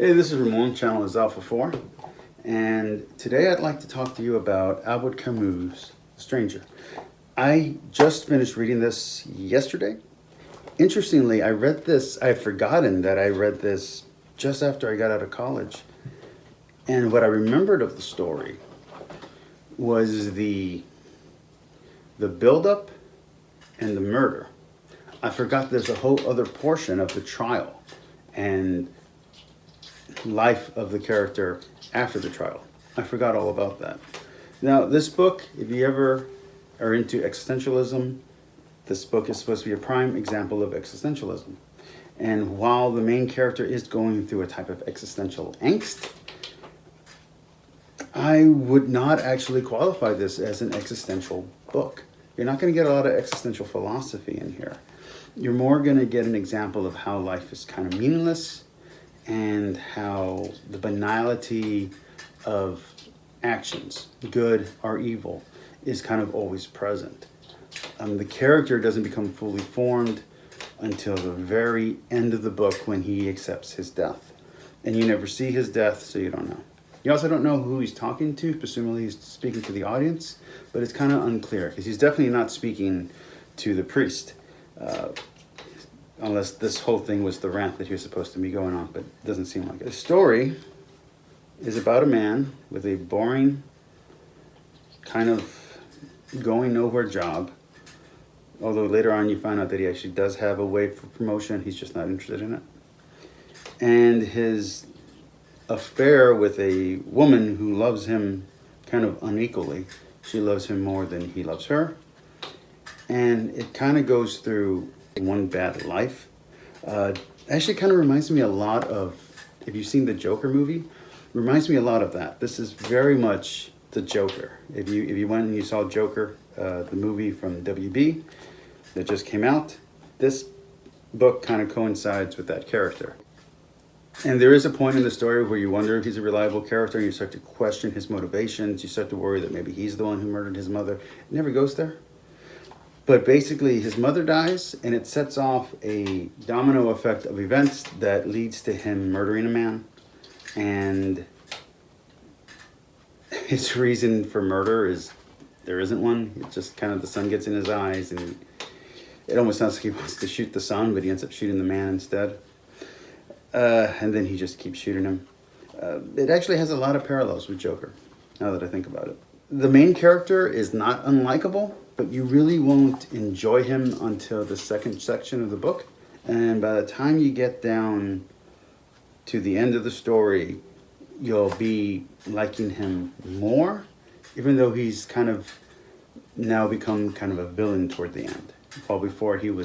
Hey, this is Ramon, channel is Alpha 4, and today I'd like to talk to you about Albert Camus' The Stranger. I just finished reading this yesterday. Interestingly, I had forgotten that I read this just after I got out of college. And what I remembered of the story was the buildup and the murder. I forgot there's a whole other portion of the trial and life of the character after the trial. I forgot all about that. Now, this book, if you ever are into existentialism, this book is supposed to be a prime example of existentialism. And while the main character is going through a type of existential angst, I would not actually qualify this as an existential book. You're not going to get a lot of existential philosophy in here. You're more going to get an example of how life is kind of meaningless, and how the banality of actions, good or evil, is kind of always present. The character doesn't become fully formed until the very end of the book when he accepts his death. And you never see his death, so you don't know. You also don't know who he's talking to. Presumably he's speaking to the audience, but it's kind of unclear because he's definitely not speaking to the priest. Unless this whole thing was the rant that he was supposed to be going on, but it doesn't seem like it. The story is about a man with a boring, kind of going nowhere job. Although later on you find out that he actually does have a way for promotion, he's just not interested in it. And his affair with a woman who loves him kind of unequally. She loves him more than he loves her. And it kind of goes through One Bad Life. Actually kind of reminds me a lot of, if you've seen the Joker movie, reminds me a lot of that. This is very much the Joker. If you went and you saw Joker, the movie from WB that just came out, this book kind of coincides with that character. And there is a point in the story where you wonder if he's a reliable character, and you start to question his motivations. You start to worry that maybe he's the one who murdered his mother. It never goes there. But basically, his mother dies, and it sets off a domino effect of events that leads to him murdering a man. And his reason for murder is there isn't one. It's just kind of the sun gets in his eyes, and it almost sounds like he wants to shoot the sun, but he ends up shooting the man instead. And then he just keeps shooting him. It actually has a lot of parallels with Joker, now that I think about it. The main character is not unlikable, but you really won't enjoy him until the second section of the book. And by the time you get down to the end of the story, you'll be liking him more, even though he's kind of now become kind of a villain toward the end. While before you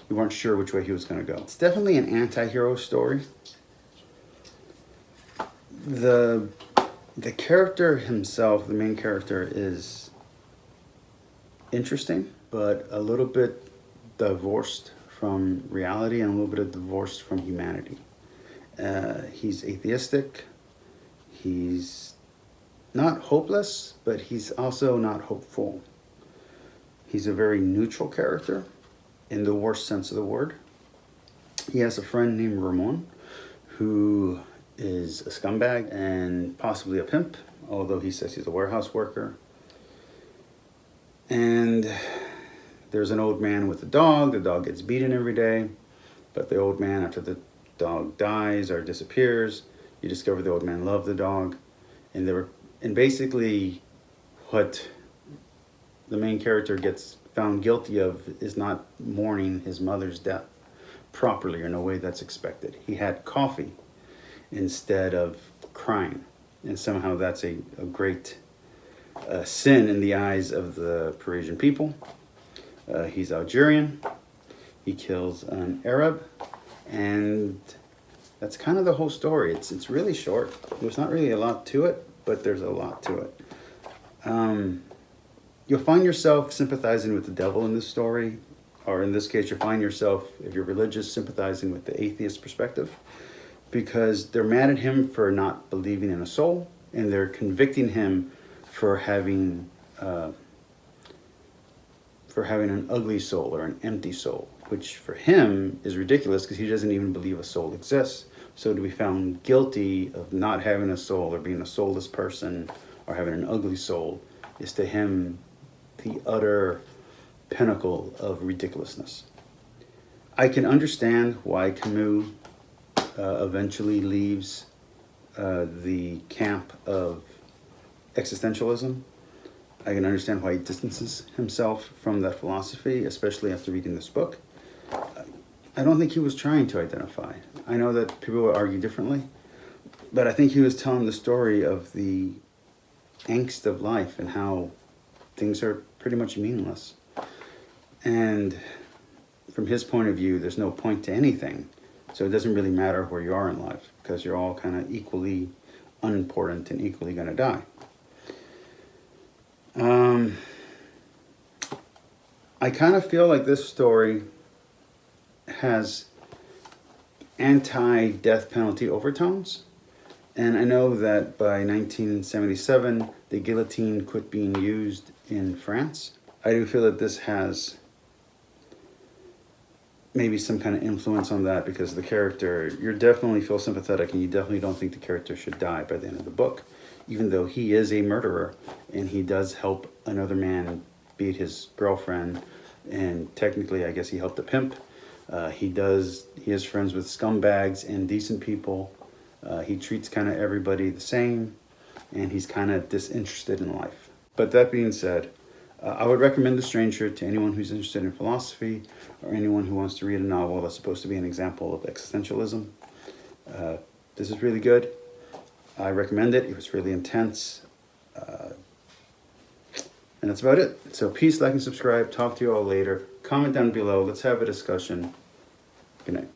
weren't sure which way he was going to go. It's definitely an anti-hero story. The character himself, the main character, is interesting, but a little bit divorced from reality and a little bit divorced from humanity. He's atheistic. He's not hopeless, but he's also not hopeful. He's a very neutral character in the worst sense of the word. He has a friend named Ramon who is a scumbag and possibly a pimp, although he says he's a warehouse worker. And there's an old man with a dog. The dog gets beaten every day, but the old man, after the dog dies or disappears, you discover the old man loved the dog. And basically what the main character gets found guilty of is not mourning his mother's death properly or in a way that's expected. He had coffee instead of crying, and somehow that's a great sin in the eyes of the Parisian people. He's Algerian. He kills an Arab, and that's kind of the whole story. It's really short. There's not really a lot to it, but there's a lot to it. You'll find yourself sympathizing with the devil in this story, or in this case, you'll find yourself, if you're religious, sympathizing with the atheist perspective, because they're mad at him for not believing in a soul, and they're convicting him for having an ugly soul or an empty soul, which for him is ridiculous because he doesn't even believe a soul exists. So to be found guilty of not having a soul or being a soulless person or having an ugly soul is to him the utter pinnacle of ridiculousness. I can understand why Camus eventually leaves the camp of existentialism. I can understand why he distances himself from that philosophy, especially after reading this book. I don't think he was trying to identify. I know that people will argue differently, but I think he was telling the story of the angst of life and how things are pretty much meaningless. And from his point of view, there's no point to anything. So it doesn't really matter where you are in life because you're all kind of equally unimportant and equally going to die. I kind of feel like this story has anti-death penalty overtones. And I know that by 1977, the guillotine quit being used in France. I do feel that this has maybe some kind of influence on that because the character, you definitely feel sympathetic and you definitely don't think the character should die by the end of the book, even though he is a murderer and he does help another man beat his girlfriend, and technically I guess he helped a pimp. He is friends with scumbags and decent people. He treats kind of everybody the same, and he's kind of disinterested in life. But that being said, I would recommend The Stranger to anyone who's interested in philosophy or anyone who wants to read a novel that's supposed to be an example of existentialism. This is really good. I recommend it. It was really intense. And that's about it. So peace, like, and subscribe. Talk to you all later. Comment down below. Let's have a discussion. Good night.